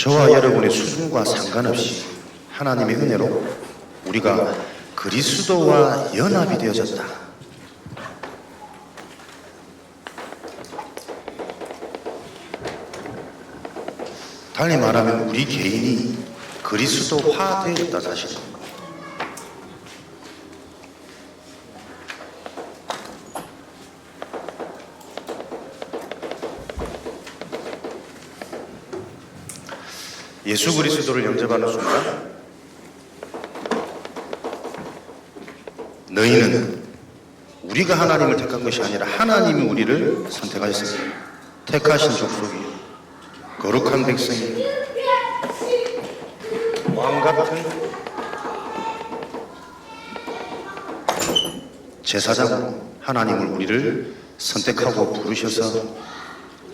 저와 여러분의 수준과 상관없이 하나님의 은혜로 우리가 그리스도와 연합이 되어졌다. 달리 말하면 우리 개인이 그리스도화 되어졌다 사실입니다. 예수 그리스도를 영접하는 순간 너희는 우리가 하나님을 택한 것이 아니라 하나님이 우리를 선택하셨습니다. 택하신 족속이 거룩한 백성이 왕같은 제사장으로 하나님을 우리를 선택하고 부르셔서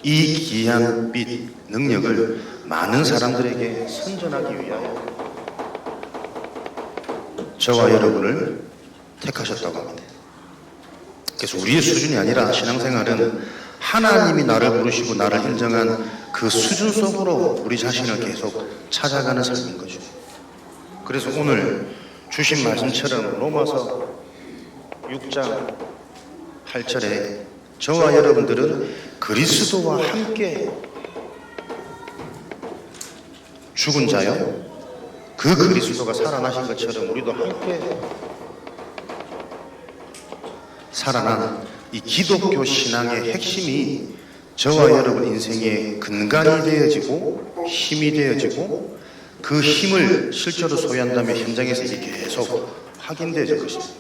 이 귀한 빛 능력을 많은 사람들에게 선전하기 위하여 저와 여러분을 택하셨다고 합니다. 그래서 우리의 수준이 아니라 신앙생활은 하나님이 나를 부르시고 나를 인정한 그 수준 속으로 우리 자신을 계속 찾아가는 삶인 거죠. 그래서 오늘 주신 말씀처럼 로마서 6장 8절에 저와 여러분들은 그리스도와 함께 죽은 자요 그 그리스도가 살아나신 것처럼 우리도 함께 살아난 이 기독교 신앙의 핵심이 저와 여러분 인생의 근간이 되어지고 힘이 되어지고 그 힘을 실제로 소유한다면 현장에서 이게 계속 확인되어질 것입니다.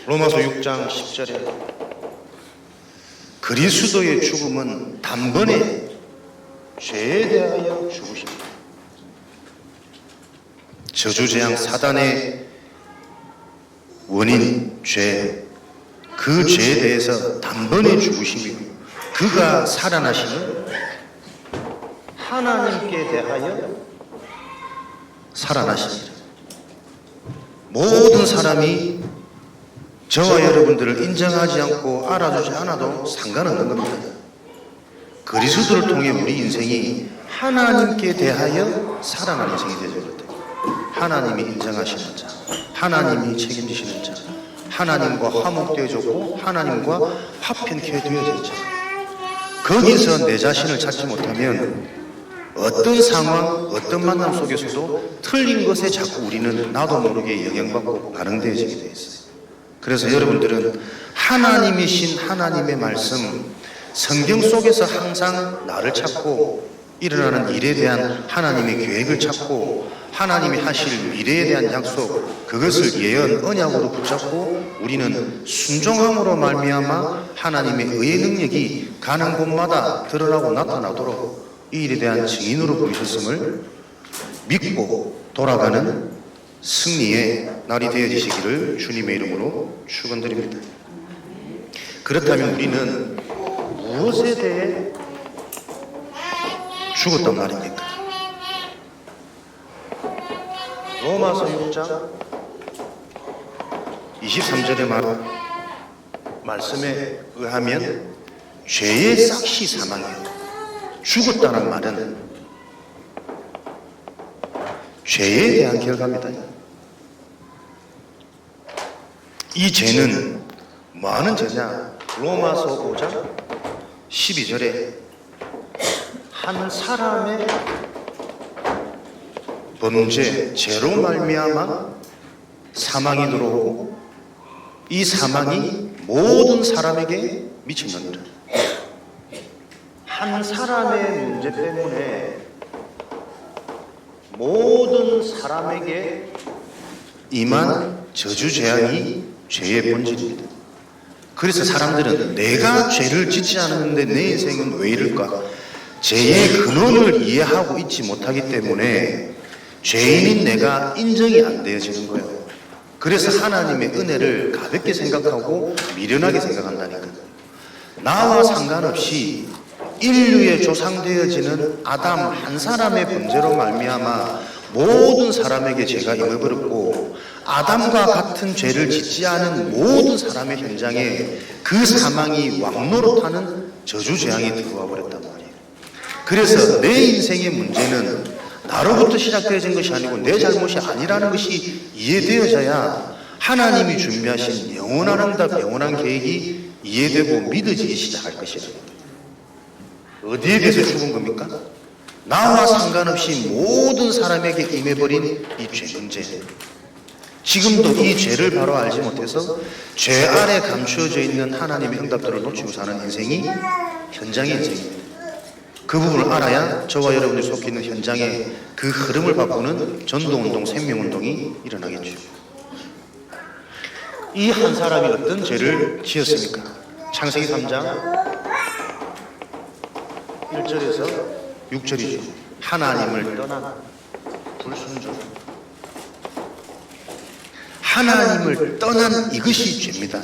로마서 6장 10절에 그리스도의 죽음은 단번에 죄에 대하여 죽으십니다. 저주재앙 사단의 원인 죄, 그 죄에 대해서 단번에 죽으시며 그가 살아나시는 하나님께 대하여 살아나십니다. 모든 사람이 저와 여러분들을 인정하지 않고 알아주지 않아도 상관없는 겁니다. 그리스도를 통해 우리 인생이 하나님께 대하여 살아나는 인생이 되어질 때 하나님이 인정하시는 자, 하나님이 책임지시는 자, 하나님과 화목되어졌고 하나님과 화평케 되어진 자, 거기서 내 자신을 찾지 못하면 어떤 상황, 어떤 만남 속에서도 틀린 것에 자꾸 우리는 나도 모르게 영향받고 반응되어지게 되어 있어요. 그래서 여러분들은 하나님이신 하나님의 말씀, 성경 속에서 항상 나를 찾고 일어나는 일에 대한 하나님의 계획을 찾고 하나님이 하실 미래에 대한 약속, 그것을 예언, 언약으로 붙잡고 우리는 순종함으로 말미암아 하나님의 의의 능력이 가는 곳마다 드러나고 나타나도록 이 일에 대한 증인으로 부르셨음을 믿고 돌아가는 승리의 날이 되어지시기를 주님의 이름으로 축원드립니다. 그렇다면 우리는 무엇에 대해 죽었단 말입니까? 로마서 6장 23절의 말씀에 의하면 죄의 삭시 사망이에요. 죽었다는 말은 죄에 대한 결과입니다. 이 죄는 뭐 하는 죄냐? 로마서 5장 12절에 한 사람의 범죄, 죄로 말미암아 사망이 들어오고 이 사망이 모든 사람에게 미친답니다. 한 사람의 문제 때문에 모든 사람에게 임한 저주재앙이 죄의 본질입니다. 그래서 사람들은 내가 죄를 짓지 않았는데 내 인생은 왜 이럴까? 죄의 근원을 이해하고 있지 못하기 때문에 죄인인 내가 인정이 안 되어지는 거예요. 그래서 하나님의 은혜를 가볍게 생각하고 미련하게 생각한다니까. 나와 상관없이 인류의 조상되어지는 아담 한 사람의 범죄로 말미암아 모든 사람에게 죄가 임해버렸고 아담과 같은 죄를 짓지 않은 모든 사람의 현장에 그 사망이 왕노릇하는 저주재앙이 들어와 버렸단 말이에요. 그래서 내 인생의 문제는 나로부터 시작되어진 것이 아니고 내 잘못이 아니라는 것이 이해되어져야 하나님이 준비하신 영원한 응답, 영원한 계획이 이해되고 믿어지기 시작할 것입니다. 어디에 대해서 죽은 겁니까? 나와 상관없이 모든 사람에게 임해버린 이 죄 문제. 지금도 이 죄를 바로 알지 못해서 죄 아래 감추어져 있는 하나님의 응답들을 놓치고 사는 인생이 현장의 인생입니다. 그 부분을 알아야 저와 여러분이 속해 있는 현장의 그 흐름을 바꾸는 전도운동, 생명운동이 일어나겠죠. 이 한 사람이 어떤 죄를 지었습니까? 창세기 3장 1절에서 6절이죠. 하나님을 떠난 불순종. 하나님을 떠난 이것이 죄입니다.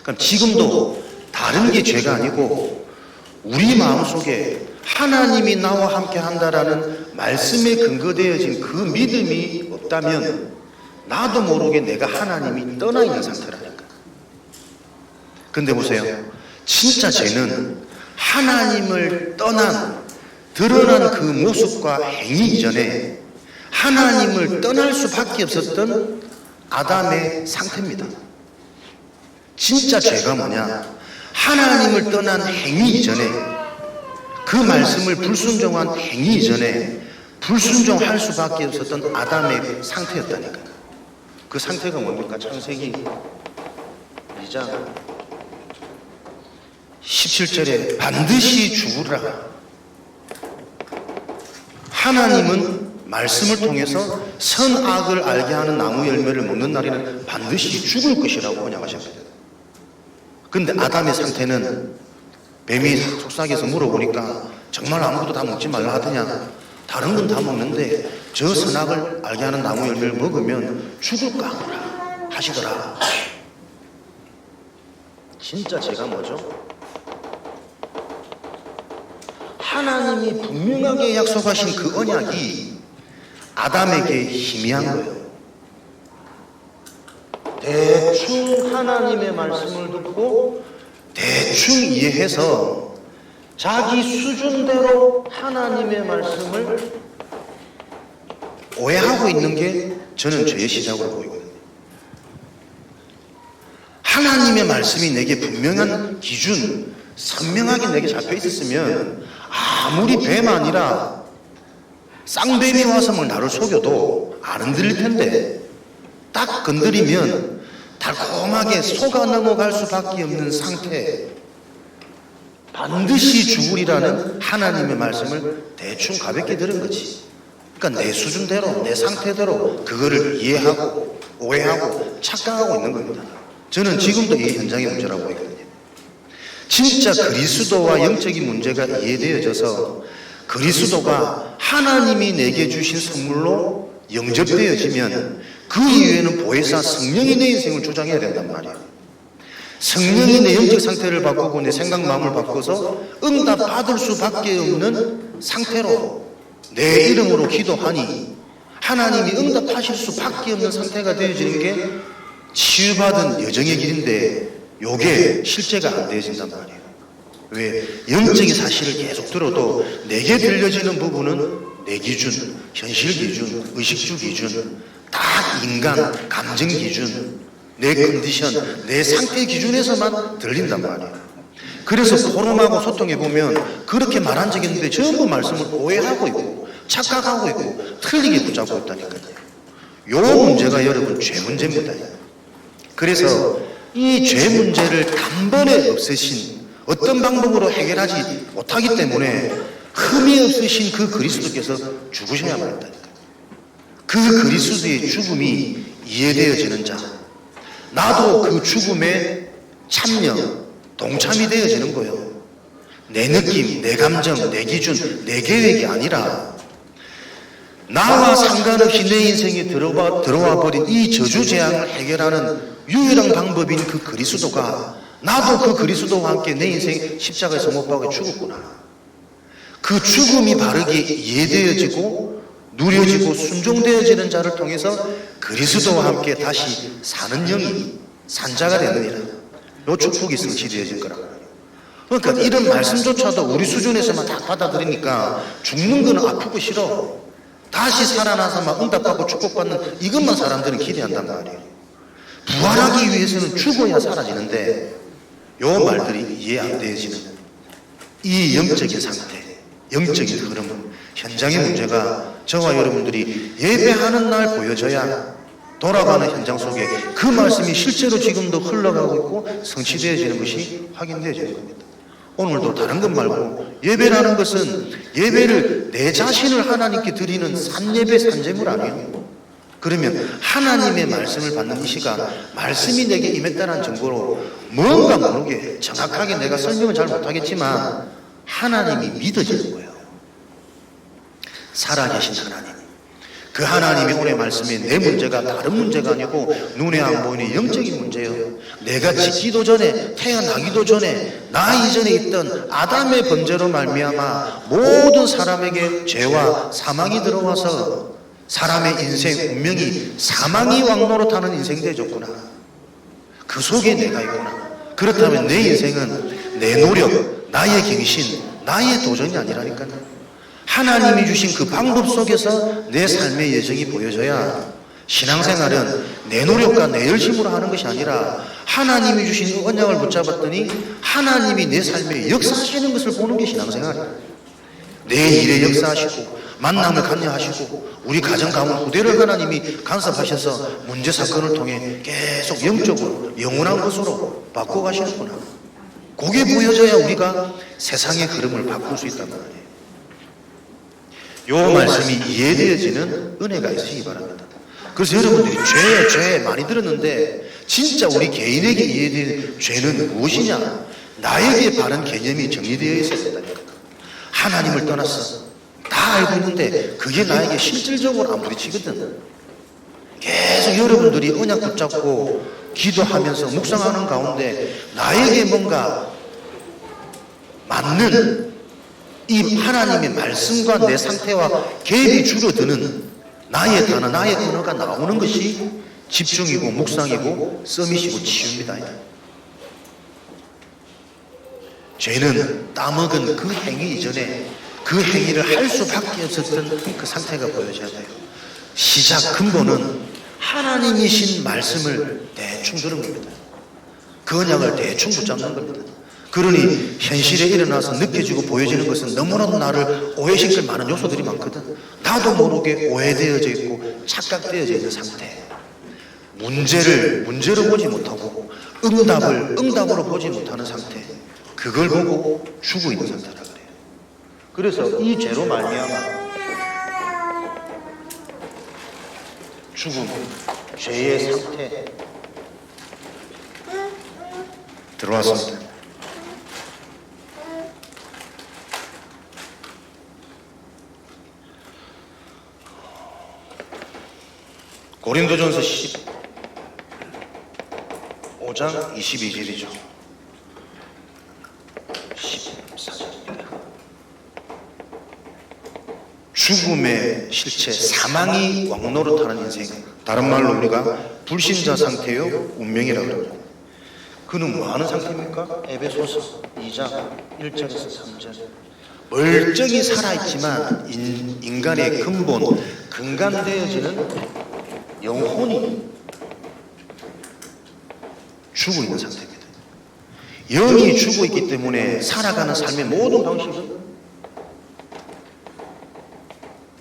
그럼 지금도 다른 게 죄가 아니고 우리 마음속에 하나님이 나와 함께 한다라는 말씀에 근거되어진 그 믿음이 없다면 나도 모르게 내가 하나님이 떠나 있는 상태라니까. 근데 보세요. 진짜 죄는 하나님을 떠난 드러난 그 모습과 행위 이전에 하나님을 떠날 수밖에 없었던 아담의 상태입니다. 진짜 죄가 뭐냐? 하나님을 떠난 행위 이전에, 그 말씀을 불순종한 행위 이전에 불순종할 수밖에 없었던 아담의 상태였다니까요. 그 상태가 뭡니까? 창세기 2장 17절에 반드시 죽으라. 하나님은 말씀을 통해서 선악을 알게 하는 나무 열매를 먹는 날에는 반드시 죽을 것이라고 언약하셨습니다. 그런데 아담의 상태는 뱀이 속삭여서 물어보니까 정말 아무것도 다 먹지 말라 하더냐? 다른 건 다 먹는데 저 선악을 알게 하는 나무 열매를 먹으면 죽을까 하시더라. 진짜 죄가 뭐죠? 하나님이 분명하게 약속하신 그 언약이 아담에게 희미한 거예요. 대충 하나님의 말씀을 듣고 대충 이해해서 자기 수준대로 하나님의 말씀을 오해하고 있는 게 저는 죄의 시작으로 보이거든요. 하나님의 말씀이 내게 분명한 기준, 선명하게 내게 잡혀 있었으면 아무리 뱀 아니라 쌍뱀이 와서 뭐 나를 속여도 안 흔들릴 텐데 딱 건드리면 달콤하게 속아 넘어갈 수밖에 없는 상태, 반드시 죽으리라는 하나님의 말씀을 대충 가볍게 들은 거지. 그러니까 내 수준대로, 내 상태대로 그거를 이해하고 오해하고 착각하고 있는 겁니다. 저는 지금도 이 현장의 문제라고 보거든요. 진짜 그리스도와 영적인 문제가 이해되어져서 그리스도가 하나님이 내게 주신 선물로 영접되어지면 그 이후에는 보혜사 성령이 내 인생을 주장해야 된단 말이에요. 성령이 내 영적 상태를 바꾸고 내 생각 마음을 바꿔서 응답 받을 수밖에 없는 상태로 내 이름으로 기도하니 하나님이 응답하실 수밖에 없는 상태가 되어지는 게 치유받은 여정의 길인데 요게 실제가 안 되어진단 말이에요. 왜? 영적인 사실을 계속 들어도 내게 들려지는 부분은 내 기준, 현실 기준, 의식주 기준, 딱 인간, 감정 기준, 내 컨디션, 내 상태 기준에서만 들린단 말이에요. 그래서 포럼하고 소통해보면 그렇게 말한 적이 있는데 전부 말씀을 오해하고 있고 착각하고 있고 틀리게 붙잡고 있다니까요. 요 문제가 여러분 죄 문제입니다. 그래서 이 죄 문제를 단번에 없애신, 어떤 방법으로 해결하지 못하기 때문에 흠이 없으신 그 그리스도께서 죽으셔야만 한다니까요. 그 그리스도의 죽음이 이해되어지는 자, 나도 그 죽음에 참여, 동참이 되어지는 거예요. 내 느낌, 내 감정, 내 기준, 내 계획이 아니라 나와 상관없이 내 인생에 들어와 버린 이 저주 재앙을 해결하는 유일한 방법인 그 그리스도가, 나도 그 그리스도와 함께 내 인생 십자가에서 못 박아 죽었구나. 그 죽음이 바르게 이해되어지고 누려지고 순종되어지는 자를 통해서 그리스도와 함께 다시 사는 영이 산자가 되느니라. 요 축복이 성취되어질 거라고. 그러니까 이런 말씀조차도 우리 수준에서만 다 받아들이니까 죽는 거는 아프고 싫어. 다시 살아나서 막 응답받고 축복받는 이것만 사람들은 기대한단 말이에요. 부활하기 위해서는 죽어야 사라지는데 요 말들이 이해 안 되어지는 이 영적인 상태, 영적인 흐름, 현장의 문제가 저와 여러분들이 예배하는 날 보여져야 돌아가는 현장 속에 그 말씀이 실제로 지금도 흘러가고 있고 성취되어지는 것이 확인되어지는 겁니다. 오늘도 다른 것 말고 예배라는 것은 예배를 내 자신을 하나님께 드리는 산예배, 산제물 아니에요. 그러면 하나님의 말씀을 받는 이 시간, 말씀이 내게 임했다는 정보로 뭔가 모르게 정확하게 내가 설명은 잘 못하겠지만 하나님이 믿어지는 거예요. 살아계신 하나님. 그 하나님이 오늘 말씀이 내 문제가 다른 문제가 아니고 눈에 안 보이는 영적인 문제예요. 내가 짓기도 전에, 태어나기도 전에, 나 이전에 있던 아담의 범죄로 말미암아 모든 사람에게 죄와 사망이 들어와서 사람의 인생 운명이 사망이 왕노릇하는 인생이 되어졌구나. 그 속에 내가 있구나. 그렇다면 내 인생은 내 노력, 나의 경신, 나의 도전이 아니라니까요. 하나님이 주신 그 방법 속에서 내 삶의 여정이 보여져야 신앙생활은 내 노력과 내 열심으로 하는 것이 아니라 하나님이 주신 언약을 붙잡았더니 하나님이 내 삶에 역사하시는 것을 보는 게 신앙생활이에요. 내 일에 역사하시고 만남을 관여하시고 우리 가정 가문 후대를 하나님이 간섭하셔서 문제 사건을 통해 계속 영적으로 영원한 것으로 바꿔가시는구나. 그게 보여져야 우리가 세상의 흐름을 바꿀 수 있단 말이에요. 요 말씀이 이해되어지는 은혜가 있으시기 바랍니다. 그래서 여러분들이 죄 많이 들었는데 진짜 우리 개인에게 이해되는 죄는 무엇이냐? 나에게 바른 개념이 정리되어 있어야 된다니까. 하나님을 떠났어. 다 알고 있는데 그게 나에게 실질적으로 안 부딪히거든. 계속 여러분들이 언약 붙잡고 기도하면서 묵상하는 가운데 나에게 뭔가 맞는 이 하나님의 말씀과 내 상태와 갭이 줄어드는 나의 단어, 나의 언어가 나오는 것이 집중이고 묵상이고 썸이시고 치유입니다. 죄는 따먹은 그 행위 이전에 그 행위를 할 수밖에 없었던 그 상태가 보여져야 돼요. 시작 근본은 하나님이신 말씀을 대충 들은 겁니다. 그 언약을 대충 붙잡는 겁니다. 그러니 현실에 일어나서 느껴지고 보여지는 것은 너무나도 나를 오해시킬 많은 요소들이 많거든. 나도 모르게 오해되어져 있고 착각되어져 있는 상태. 문제를 문제로 보지 못하고 응답을 응답으로 보지 못하는 상태. 그걸 보고 죽어 있는 상태라 그래요. 그래서 이 죄로 말미암아 죽음, 죄의 상태 들어왔습니다. 고린도전서 15장 22절이죠. 14절입니다. 죽음의 실체, 사망이 왕노릇하는 인생, 다른 말로 우리가 불신자 상태요 운명이라고 합니다. 그는 뭐하는 상태입니까? 에베소서 2장 1절에서 3절. 멀쩡히 살아있지만 인간의 근본, 근간되어지는 영혼이 죽어 있는 상태입니다. 영이 죽어 있기 때문에 살아가는 삶의 모든 방식은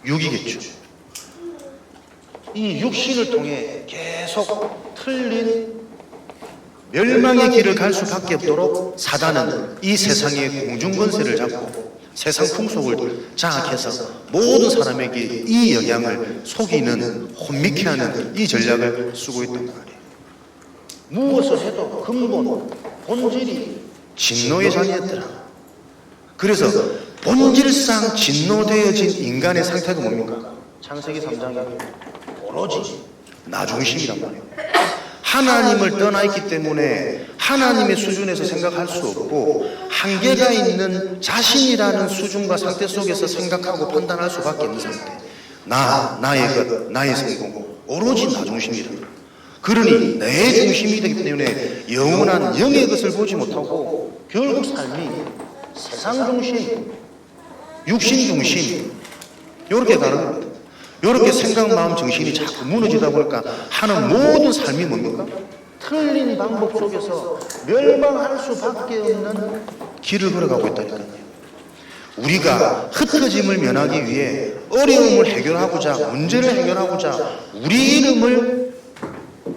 육이겠죠. 이 육신을 통해 계속 틀린 멸망의 길을 갈 수밖에 없도록 사단은 이 세상의 공중권세를 잡고 세상 풍속을 장악해서 모든 사람에게 이 영향을 속이는 혼미케 하는 이 전략을 쓰고 있단 말이에요. 무엇을 해도 근본, 본질이 진노의 자리였더라. 그래서 본질상 진노되어진 인간의 상태가 뭡니까? 창세기 3장에 오로지 나중심이란 말이에요. 하나님을 떠나 있기 때문에 하나님의 수준에서 생각할 수 없고 한계가 있는 자신이라는 수준과 상태 속에서 생각하고 판단할 수밖에 없는 상태. 나의 것, 나의 성공, 오로지 나 중심이다. 그러니 내 중심이 되기 때문에 영원한 영의 것을 보지 못하고 결국 삶이 세상 중심, 육신 중심 이렇게 가는 겁니다. 이렇게 생각, 마음, 정신이 자꾸 무너지다 보니까 하는 모든 삶이 뭡니까? 틀린 방법 속에서 멸망할 수밖에 없는 길을 걸어가고 있다니까요. 우리가 흩어짐을 면하기 위해 어려움을 해결하고자, 문제를 해결하고자 우리 이름을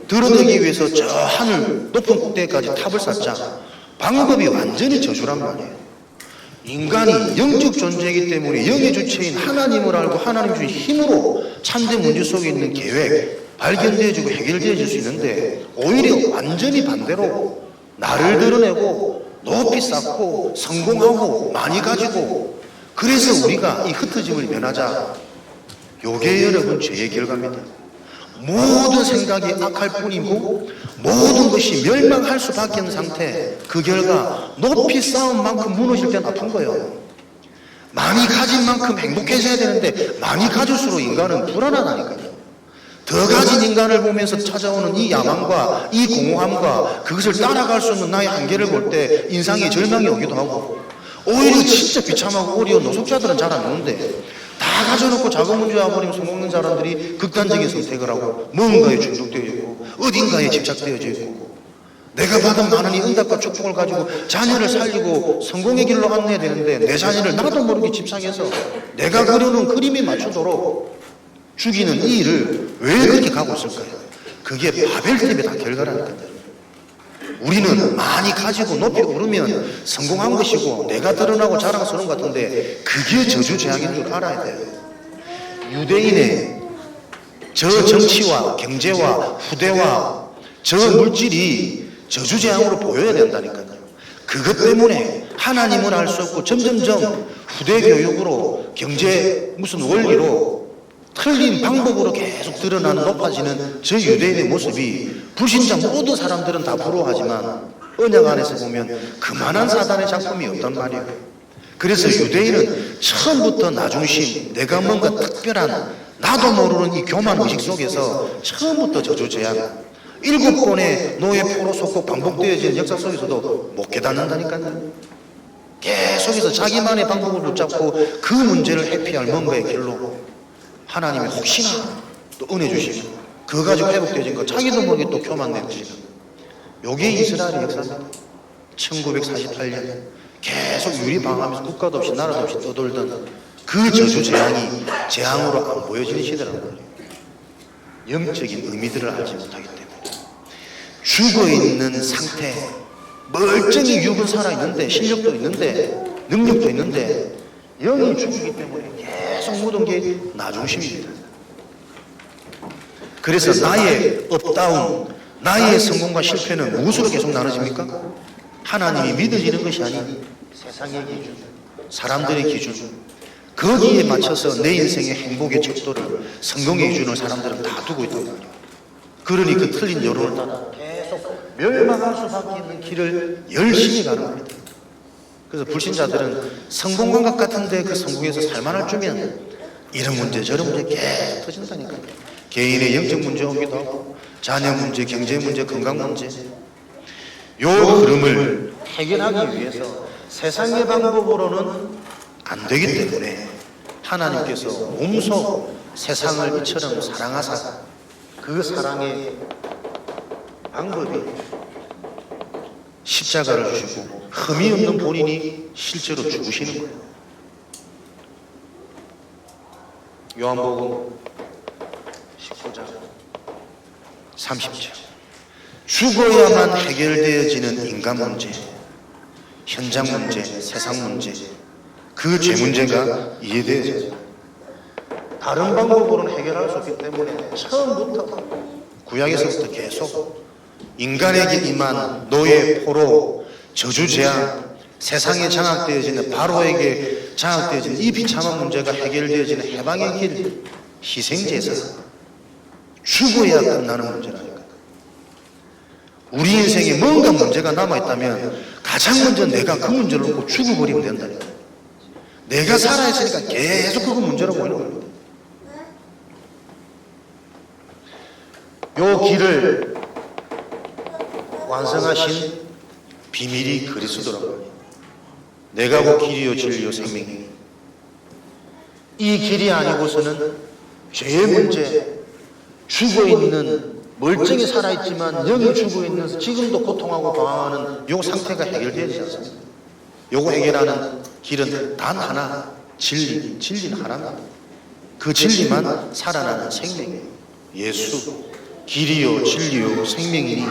드러내기 위해서 저 하늘 높은 꼭대기까지 탑을 쌓자. 방법이 완전히 저주란 말이에요. 인간이 영적 존재이기 때문에 영의 주체인 하나님을 알고 하나님 주신 힘으로 참된 문제 속에 있는 계획 발견되어지고 해결되어질 수 있는데, 오히려 완전히 반대로 나를 드러내고 높이 쌓고 성공하고 많이 가지고, 그래서 우리가 이 흩어짐을 면하자. 요게 여러분 죄의 결과입니다. 모든 생각이 악할 뿐이고 모든 것이 멸망할 수밖에 없는 상태, 그 결과 높이 쌓은 만큼 무너질 때 나쁜 거예요. 많이 가진 만큼 행복해져야 되는데 많이 가질수록 인간은 불안하다니까요. 더 가진 인간을 보면서 찾아오는 이 야망과 이 공허함과 그것을 따라갈 수 없는 나의 한계를 볼 때 인상에 절망이 오기도 하고, 오히려 진짜 비참하고 어려운 노숙자들은 잘 안 오는데 다 가져놓고 작은 문제 와버리면 성공하는 사람들이 극단적인 선택을 하고 뭔가에 중독되어 있고 어딘가에 집착되어져 있고, 내가 받은 하나님의 응답과 축복을 가지고 자녀를 살리고 성공의 길로 안내해야 되는데 내 자녀를 나도 모르게 집착해서 내가 그려놓은 그림에 맞추도록 죽이는 이 일을 왜 그렇게 가고 있을까요? 그게 바벨 때문에 다 결과라니까요. 우리는 많이 가지고 높이 오르면 성공한 것이고 내가 드러나고 자랑스러운 것 같은데 그게 저주 재앙인 줄 알아야 돼요. 유대인의 저 정치와 경제와 후대와 저 물질이 저주 재앙으로 보여야 된다니까요. 그것 때문에 하나님을 알 수 없고 점점점 후대 교육으로 경제 무슨 원리로 틀린 방법으로 계속 드러나는 높아지는 저 유대인의 모습이 불신자 모든 사람들은 다 부러워하지만 언약 안에서 보면 그만한 사단의 작품이 없단 말이에요. 그래서 유대인은 처음부터 나중심, 내가 뭔가 특별한 나도 모르는 이 교만 의식 속에서 처음부터 저주 재앙, 7번의 노예 포로 속고 반복되어지는 역사 속에서도 못 깨닫는다니까요. 계속해서 자기만의 방법을 붙잡고 그 문제를 회피할 뭔가의 길로 하나님이 혹시나 또 은혜 주시고 그거 가지고 회복되어진 거 자기도 모르게 또 교만 내주시는, 요게 이스라엘의 역사입니다. 1948년 계속 유리방하면서 국가도 없이 나라도 없이 떠돌던 그 저주 재앙이 재앙으로 안 보여지는 시대라는 거예요. 영적인 의미들을 알지 못하기 때문에 죽어있는 상태, 멀쩡히 육은 살아있는데 실력도 있는데 능력도 있는데 영이 죽이기 때문에 계속 묻은 게 나중심입니다. 그래서 나의 업다운, 나의 성공과 실패는 무엇으로 계속 나눠집니까? 하나님이 믿어지는 것이 아닌 세상의 기준, 사람들의 기준, 거기에 맞춰서 내 인생의 행복의 척도를, 성공의 기준을 사람들은 다 두고 있단 말이에요. 그러니 그 틀린 여론을 따라 계속 멸망할 수밖에 없는 길을 열심히 가는 겁니다. 그래서 불신자들은 성공감각 같은데 그 성공에서 살만할 주면 이런 문제 저런 문제 계속 터진다니까요. 개인의 영적 문제 오기도 하고 자녀 문제, 경제 문제, 건강 문제, 요 흐름을 해결하기 위해서 세상의 방법으로는 안 되기 때문에 하나님께서 몸소 세상을 이처럼 사랑하사 그 사랑의 방법이 십자가를 주시고 흠이 없는 본인이 실제로 죽으시는 거예요. 요한복음 19장 30절, 죽어야만 해결되어지는 인간 문제, 현장 문제, 세상 문제, 그 죄 문제가 이해되어져요. 다른 방법으로는 해결할 수 없기 때문에 처음부터 구약에서부터 계속 인간에게 임한 노예, 포로, 저주 재앙, 세상에 장악되어지는 바로에게 장악되어지는 이 비참한 문제가 해결되어지는 해방의 길, 희생제사, 죽어야 끝나는 문제라니까. 우리 인생에 뭔가 문제가 남아있다면 가장 먼저 내가 그 문제를 놓고 죽어버리면 된다니까. 내가 살아있으니까 계속 그거 문제로 보이는 겁니다. 요 길을 완성하신 비밀이 그리스도라고. 내가 곧 길이요 진리요 생명이요. 이 길이 아니고서는 죄의 문제, 죽어있는, 멀쩡히 살아있지만 영이 죽어있는, 지금도 고통하고 방황하는 요 상태가 해결되지 않습니다. 요거 해결하는 길은 단 하나, 진리는 하나입니다. 그 진리만 살아나는 생명이에요. 예수, 길이요 진리요 생명이니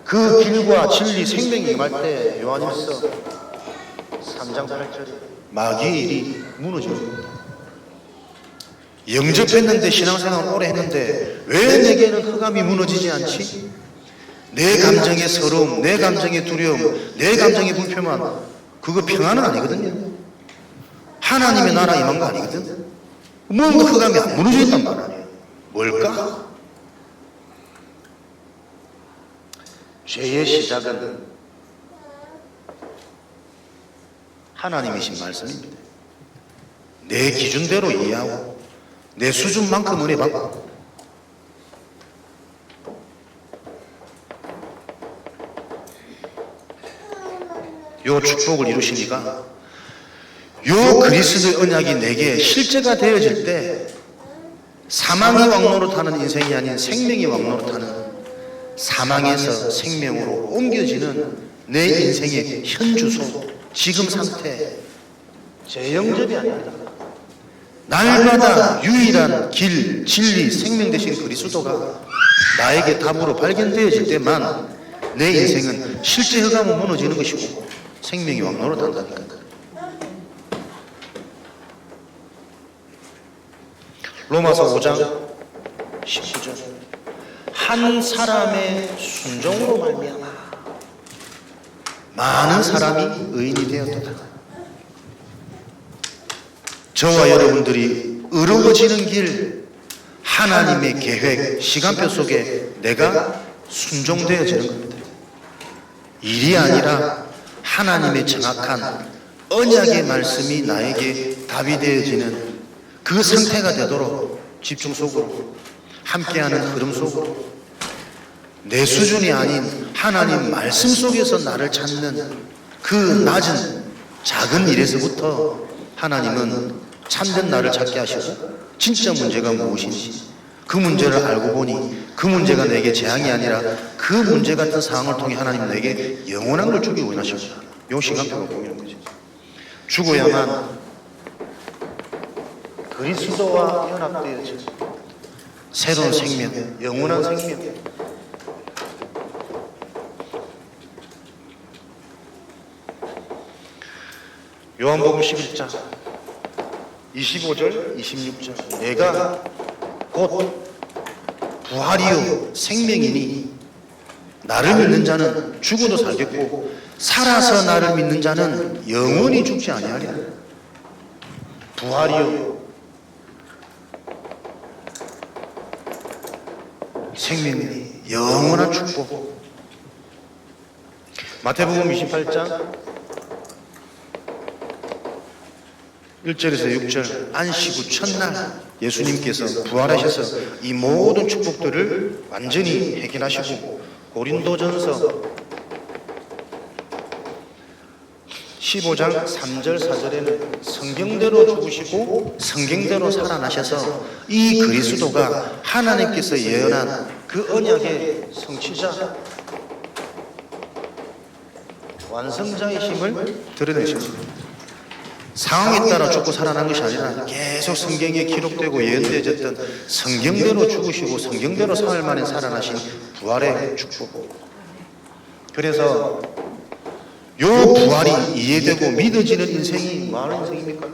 그 길과 진리 생명이 임할 때 요한일서 3장 8절 마귀의 일이 무너집니다. 영접했는데 신앙생활 오래 했는데 왜 내게는 흑암이 무너지지 않지? 내 감정의 서러움, 내 감정의 두려움, 내 감정의 불평만, 그거 평안은 아니거든요. 하나님의 나라 임한 거 아니거든. 뭔가 흑암이 안 무너져 있단 말 아니에요. 뭘까? 죄의 시작은 하나님이신 말씀입니다. 내 기준대로 이해하고 내 수준만큼 은혜 받고 요 축복을 이루시니까 요 그리스도의 언약이 내게 실제가 되어질 때 사망이 왕노릇하는 인생이 아닌 생명이 왕노릇하는 사망에서 생명으로 옮겨지는 내 인생의 현 주소, 지금 상태, 제 영접이 아닙니다. 날마다 유일한 길, 진리, 생명 되신 그리스도가 나에게 답으로 발견되어질 때만 내 인생은 실제 흑암은 무너지는 것이고 생명이 왕노릇한다니까요. 로마서 5장 19절 한 사람의 순종으로 말미암아 많은 사람이 의인이 되었도다. 저와 여러분들이 의로워지는 길, 하나님의 계획, 시간표 속에 내가 순종되어지는 겁니다. 일이 아니라 하나님의 정확한 언약의 말씀이 나에게 답이 되어지는 그 상태가 되도록 집중 속으로 함께하는 흐름 속으로 내 수준이 아닌 하나님 말씀 속에서 나를 찾는 그 낮은 작은 일에서부터 하나님은 참된 나를 찾게 하시고 진짜 문제가 무엇인지 그 문제를 알고 보니 그 문제가 내게 재앙이 아니라 그 문제 같은 상황을 통해 하나님 내게 영원한 걸 주기 원하십니다. 요 시간표가 보이는 거죠. 죽어야만 그리스도와 연합되어진 새로운 생명, 영원한 생명. 요한복음 11장 25절 26절 내가 곧 부활이요 생명이니 나를 믿는 자는 죽어도 살겠고 살아서 나를 믿는 자는 영원히 죽지 아니하리라. 부활이요 생명이니 영원한 축복. 마태복음 28장 1절에서 6절 안식 후 첫날 예수님께서 부활하셔서 이 모든 축복들을 완전히 해결하시고 고린도전서 15장 3절 4절에는 성경대로 죽으시고 성경대로 살아나셔서 이 그리스도가 하나님께서 예언한 그 언약의 성취자 완성자이심을 드러내셨습니다. 상황에 따라 죽고 살아난 것이 아니라 계속 성경에 기록되고 예언되어졌던 성경대로 죽으시고 성경대로 사흘 만에 살아나신 부활의 축복. 그래서 요 부활이 이해되고 믿어지는 인생이 많은 인생입니까?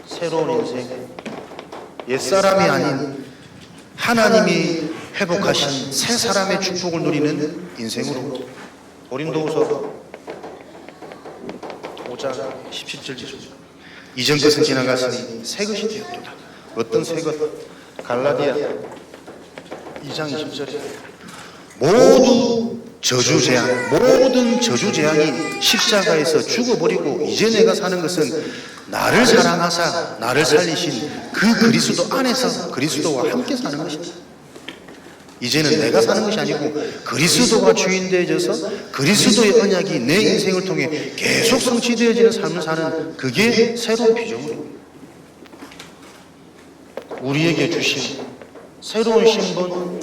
새로운 인생, 옛사람이 아닌 하나님이 회복하신 새 사람의 축복을 누리는 인생으로 고린도후서 5장 17절 이전 것은 지나갔으니 새 것이 되었도다. 어떤 새 것? 갈라디아 2장 20절에 모든 저주 재앙이 십자가에서 죽어버리고 이제 내가 사는 것은 나를 사랑하사 나를 살리신 그 그리스도 안에서 그리스도와 함께 사는 것이다. 이제는 내가 사는 것이 아니고 그리스도가 주인 되어져서 그리스도의 언약이 내 인생을 통해 계속 성취되어지는 삶을 사는, 그게 새로운 피조물입니다. 우리에게 주신 새로운 신분,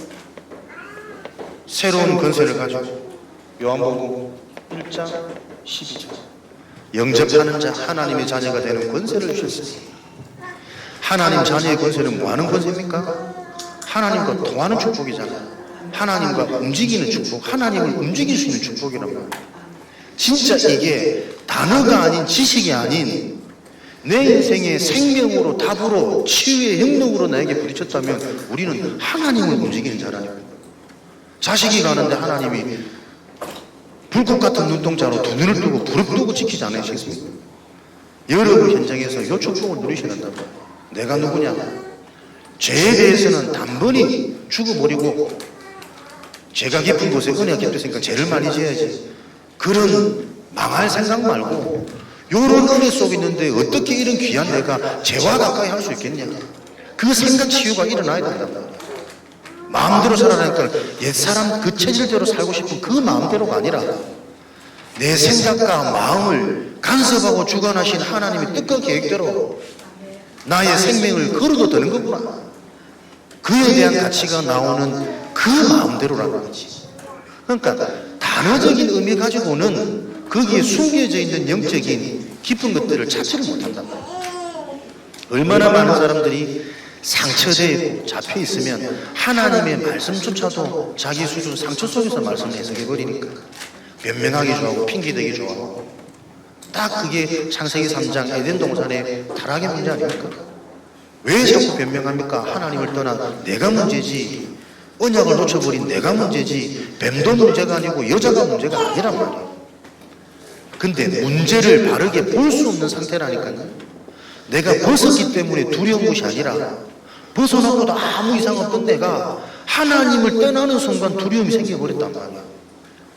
새로운 권세를 가지고 요한복음 1장 12절 영접하는 자 하나님의 자녀가 되는 권세를 주셨습니다. 하나님 자녀의 권세는 뭐하는 권세입니까? 하나님과 통하는 축복이잖아요. 하나님과 움직이는 축복, 하나님을 움직일 수 있는 축복이란 말이에요. 진짜 이게 단어가 아닌, 지식이 아닌 내 인생의 생명으로, 답으로, 치유의 영역으로 나에게 부딪혔다면 우리는 하나님을 움직이는 자라니까요. 자식이 가는데 하나님이 불꽃 같은 눈동자로 두 눈을 뜨고 부릅뜨고 지키지 않으시겠습니까? 여러분 현장에서 이 축복을 누리셔야 한다고. 내가 누구냐? 죄에 대해서는 단번에 죽어버리고 죄가 깊은 곳에 은혜가 깊다 생각, 죄를 많이 지어야지. 그런 망할 생각 말고 요런 은혜 속에 있는데 어떻게 이런 귀한 내가 죄와 가까이 할 수 있겠냐. 그 생각 치유가 일어나야 된다. 마음대로 살아라니까 옛사람 그 체질대로 살고 싶은 그 마음대로가 아니라 내 생각과 마음을 간섭하고 주관하신 하나님의 뜻과 계획대로 나의 생명을 걸어도 되는 거구나. 그에 대한 가치가 나오는 그 마음대로라는 거지. 그러니까 단어적인 의미 가지고는 거기에 숨겨져 있는 영적인 깊은 것들을 찾지를 못한다. 얼마나 많은 사람들이 상처되어 있고 잡혀 있으면 하나님의 말씀조차도 자기 수준 상처 속에서 말씀을 해석해버리니까 변명하기 좋아하고 핑계대기 좋아하고, 딱 그게 창세기 3장 에덴 동산의 타락의 문제 아닙니까? 왜 자꾸 변명합니까? 하나님을 떠난 내가 문제지, 언약을 놓쳐버린 내가 문제지, 뱀도 문제가 아니고 여자가 문제가 아니란 말이에요. 근데 문제를 바르게 볼 수 없는 상태라니까요. 내가 벗었기 때문에 두려운 것이 아니라 벗어나고도 아무 이상 없던 내가 하나님을 떠나는 순간 두려움이 생겨버렸단 말이에요.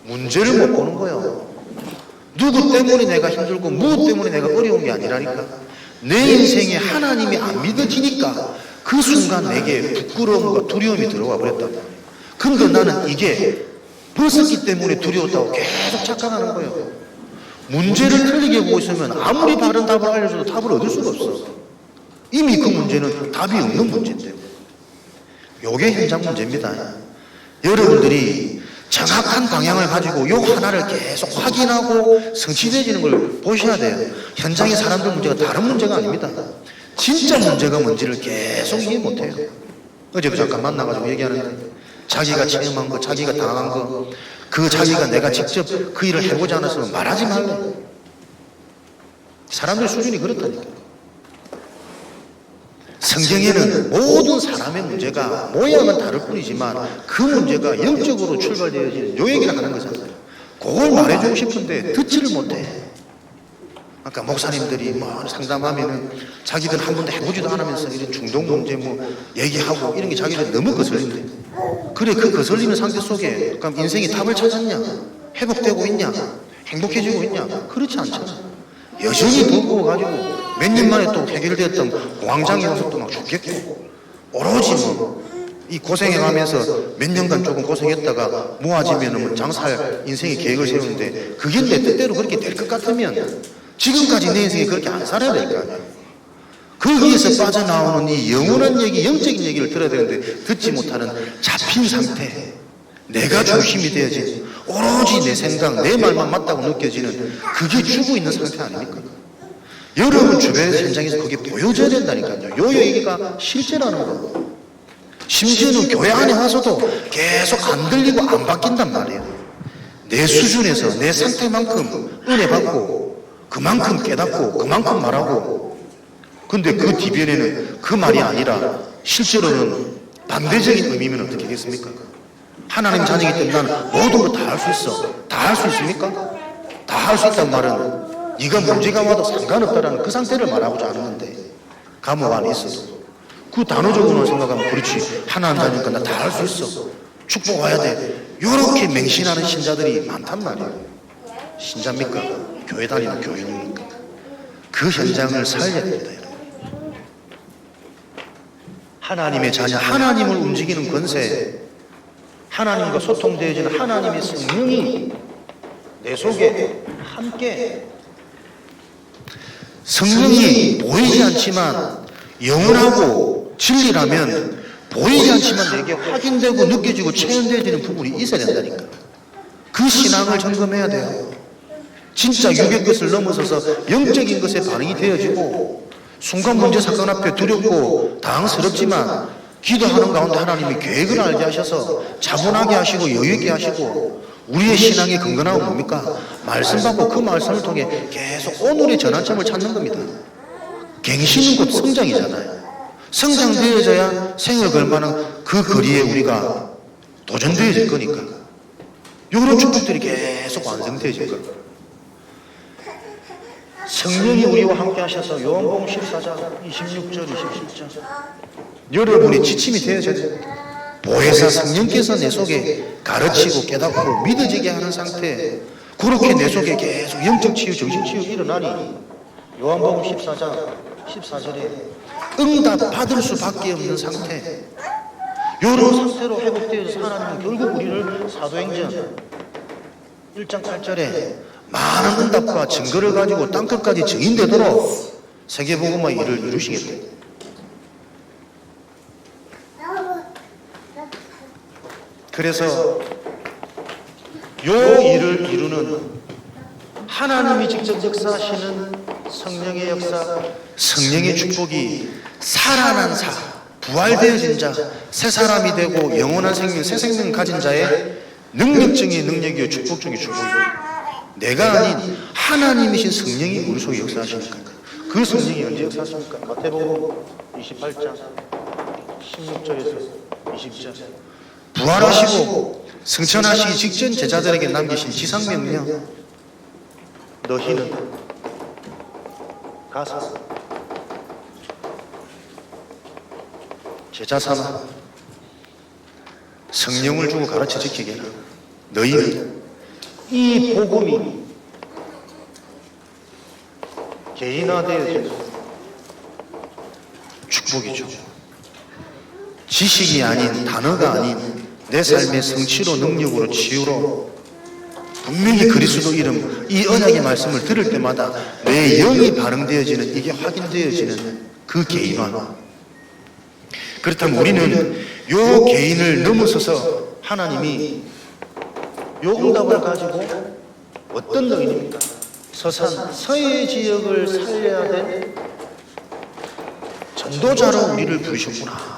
문제를 못 보는 거예요. 누구 때문에 내가 힘들고 무엇 때문에 내가 어려운 게 아니라니까. 내 인생에 하나님이 안 믿어지니까 그 순간 내게 부끄러움과 두려움이 들어와 버렸단 말이에요. 그런데 나는 이게 벗었기 때문에 두려웠다고 계속 착각하는 거예요. 문제를 틀리게 보고 있으면 아무리 바른 답을 알려줘도 답을 얻을 수가 없어. 이미 그 문제는 답이 없는 문제인데. 요게 현장 문제입니다. 여러분들이 정확한 방향을 가지고 요 하나를 계속 확인하고 성취되어지는 걸 보셔야 돼요. 현장의 사람들 문제가 다른 문제가 아닙니다. 진짜 문제가 뭔지를 계속 이해 못해요. 어제도 잠깐 만나가지고 얘기하는데 자기가 체험한 거, 자기가 당한 거, 그 자기가 내가 직접 그 일을 해보지 않았으면 말하지 말래. 사람들 수준이 그렇다니까. 성경에는 모든 사람의 문제가 모양은 다를 뿐이지만 그 문제가 영적으로 출발되어지는 요 얘기를 하는 거잖아요. 그걸 말해주고 싶은데 듣지를 못해. 아까 목사님들이 뭐 상담하면은 자기들 한 번도 해보지도 않으면서 이런 중독 문제 뭐 얘기하고 이런 게 자기들 너무 거슬린대. 그래, 그 거슬리는 상태 속에 그럼 인생이 답을 찾았냐? 회복되고 있냐? 행복해지고 있냐? 그렇지 않잖아. 여전히 버거워가지고 몇 년 만에 또 해결되었던 공황장애 와서 또 막 죽겠고, 오로지 뭐 이 고생해가면서 몇 년간 조금 고생했다가 모아지면은 뭐 장사할 인생의 계획을 세우는데 그게 내 뜻대로 그렇게 될 것 같으면 지금까지 내 인생에 그렇게 안 살아야 될 거 아니야. 거기에서 빠져나오는 이 영원한 얘기, 영적인 얘기를 들어야 되는데 듣지 못하는 잡힌 상태, 내가 중심이 되어지 오로지 내 생각, 내 말만 맞다고 느껴지는 그게 죽어 있는 상태 아닙니까? 여러분 주변 현장에서 그게 보여져야 된다니까요. 요 얘기가 실제라는 거. 심지어는 교회 안에 와서도 계속 안 들리고 안 바뀐단 말이에요. 내 수준에서 내 상태만큼 은혜 받고 그만큼 깨닫고 그만큼 말하고, 근데 그 뒤변에는 그 말이 아니라 실제로는 반대적인 의미면 어떻게 하겠습니까? 하나님 자녀이기 때문에 나는 모든 거 다 할 수 있어. 다 할 수 있습니까? 다 할 수 있단 말은 네가 문제가 와도 상관없다라는 그 상태를 말하고자 하는데, 감옥 안에 있어도 그 단어적으로는 생각하면 그렇지, 하나님 자녀니까 나 다 할 수 있어, 축복 와야 돼, 요렇게 맹신하는 신자들이 많단 말이에요. 신자입니까? 교회 다니는 교인입니까? 그 현장을 살려야 됩니다. 하나님의 자녀, 하나님을 움직이는 권세, 하나님과 소통되어지는 하나님의 성령이 내 속에 함께, 성령이 보이지 않지만 영원하고 진리라면 보이지 않지만 내게 확인되고 느껴지고 체험되어지는 부분이 있어야 된다니까. 그 신앙을 점검해야 돼요. 진짜 육의 것을 넘어서서 영적인 것에 반응이 되어지고, 순간 문제 사건 앞에 두렵고 당황스럽지만 기도하는 가운데 하나님이 계획을 알게 하셔서 차분하게 하시고 여유 있게 하시고, 우리의 신앙의 근거는 뭡니까? 말씀 받고 그 말씀을 통해 계속 오늘의 전환점을 찾는 겁니다. 갱신은 곧 성장이잖아요. 성장되어져야 생을 걸만한 그 거리에 우리가 도전되어질 거니까. 이런 축복들이 계속 완성되어질 거예요. 성령이 우리와 함께 하셔서 요한복음 14장 26절 27절 여러분이 지침이 되어져야 됩니다. 보혜사 성령께서 내 속에 가르치고 깨닫고 믿어지게 하는 상태, 그렇게 내 속에 계속 영적 치유, 정신 치유 일어나니 요한복음 14장 14절에 응답 받을 수밖에 없는 상태, 이런 상태로 회복되어서 하나님은 결국 우리를 사도행전 1장 8절에 많은 응답과 증거를 가지고 땅끝까지 증인되도록 세계복음화의 일을 이루시겠다. 그래서 요 일을 이루는 하나님이 직접 역사하시는 성령의 역사, 성령의 축복이 살아난 자, 부활되어진 자, 새 사람이 되고 영원한 생명, 새 생명 가진 자의 능력 중의 능력이요 축복 중의 축복이요. 내가 아닌 하나님이신 성령이 우리 속에 역사하시니까. 그 성령이 언제 역사하십니까? 마태복음 28장 16절에서 20절. 부활하시고 승천하시기 직전 제자들에게 남기신 지상명령, 너희는 가서 제자 삼아 성령을 주고 가르쳐 지키게 하라. 너희는 이 복음이 개인화되어진 축복이죠. 지식이 아닌, 단어가 아닌 내 삶의 성취로, 능력으로, 치유로 분명히 그리스도 이름, 이 언약의 말씀을 들을 때마다 내 영이 반응되어지는, 이게 확인되어지는 그 개인화. 그렇다면 우리는 요 개인을 넘어서서 하나님이 요 응답을 가지고 어떤 너희입니까? 서산, 서해 지역을 살려야 될 전도자로 우리를 부르셨구나.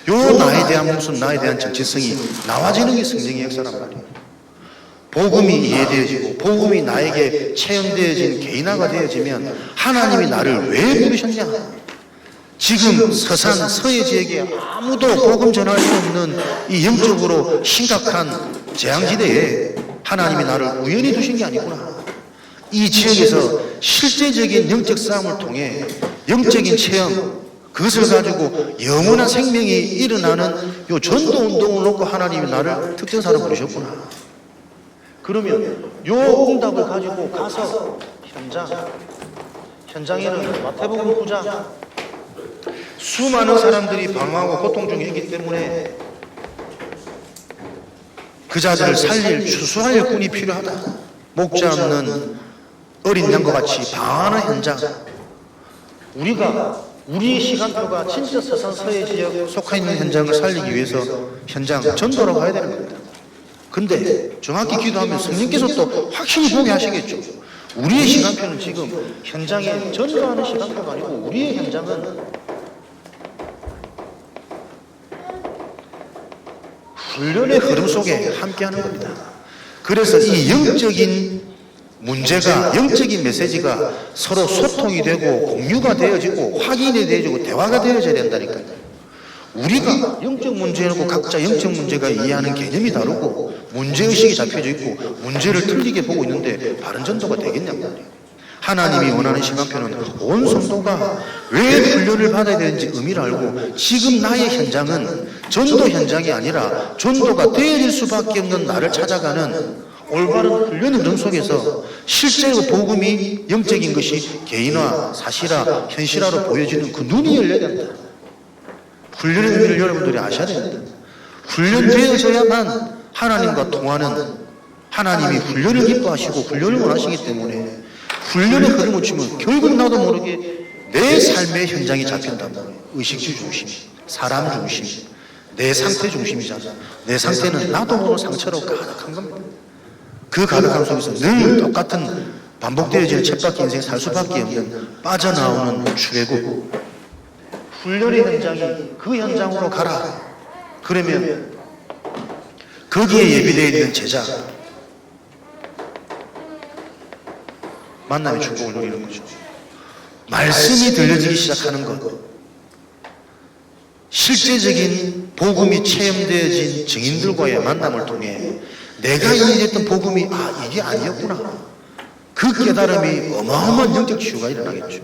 요 나에 대한 모습, 나에 대한 정체성이 나와지는 게 성령의 역사란 말이에요. 복음이 이해되어지고 복음이 나에게 체험되어진 개인화가 되어지면 하나님이 나를 왜 부르셨냐? 지금 서산, 서해 지역에 아무도 복음 전할 수 없는 이 영적으로 심각한 재앙지대에 하나님이 나를 우연히 두신 게 아니구나. 이 지역에서 실제적인 영적 싸움을 통해 영적인 체험, 그것을 가지고 영원한 생명이 일어나는 요 전도 운동을 놓고 하나님이 나를 특전사로 부르셨구나. 그러면 요 응답을 가지고 가서 현장에는 마태복음 9장 수많은 사람들이 방황하고 고통 중에 있기 때문에 그 자들을 살릴, 추수할 군이 필요하다. 목자 없는 어린 양과 같이 방황하는 현장. 우리의 시간표가 진짜 서산 서해 지역 속해 있는 현장을 살리기 위해서 현장 전도로 가야 되는 겁니다. 근데 정확히 기도하면 성령께서 또 확실히 보게 하시겠죠. 우리의 시간표는 지금 현장에 전도하는 시간표가 아니고 우리의 현장은 훈련의 흐름 속에 함께하는 겁니다. 그래서 이 영적인 문제가, 영적인 메시지가 서로 소통이 되고 공유가 되어지고 확인이 되어지고 대화가 되어져야 된다니까요. 우리가 영적 문제에 놓고 각자 영적 문제가 이해하는 개념이 다르고 문제의식이 잡혀져 있고 문제를 틀리게 보고 있는데 바른 전도가 되겠냐고 말이에요. 하나님이 원하는 시간표는 온 성도가 왜 훈련을 받아야 되는지 의미를 알고 지금 나의 현장은 전도 현장이 아니라 전도가 되어질 수밖에 없는 나를 찾아가는 올바른 훈련 흐름 속에서 실제로 복음이 영적인 것이 개인화, 사실화, 현실화로 보여지는 그 눈이 열려야 된다. 훈련의 의미를 여러분들이 아셔야 됩니다. 훈련되어져야만 하나님과 통하는, 하나님이 훈련을 기뻐하시고 훈련을 원하시기 때문에 훈련의 흐름을 치면 결국 나도 모르게 내 삶의 현장이 잡힌단 말이에요. 의식주 중심, 사람 중심, 내 상태 중심이잖아. 내 상태는 나도 모르는 상처로 가득한 겁니다. 그 가득함 속에서 늘 똑같은 반복되어지는 쳇바퀴 인생 살 수밖에 없는 빠져나오는 출애굽. 훈련의 현장이 그 현장으로 가라. 그러면 거기에 예비되어 있는 제자, 만남의 축복을 누리는 거죠. 말씀이 들려지기 시작하는 것, 실제적인 복음이 체험되어진 증인들과의 만남을 통해 내가 이해했던 복음이 이게 아니었구나, 그 깨달음이 어마어마한 영적 치유가 일어나겠죠.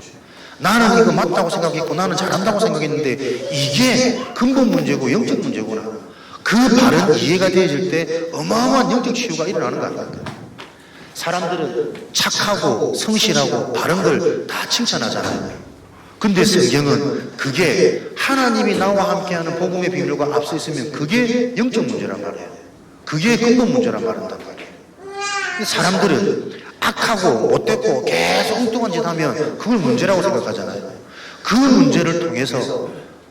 나는 이거 맞다고 생각했고 나는 잘한다고 생각했는데 이게 근본 문제고 영적 문제구나, 그 바른 이해가 되어질 때 어마어마한 영적 치유가 일어나는 거 아닙니까? 사람들은 착하고 성실하고 바른 걸 다 칭찬하잖아요. 근데 성경은 그게 하나님이 나와 함께하는 복음의 비밀과 앞서 있으면 그게 영적 문제란 말이에요. 그게 근본 문제란 말한단 말이에요. 사람들은 악하고 못됐고 계속 엉뚱한 짓 하면 그걸 문제라고 생각하잖아요. 그 문제를 통해서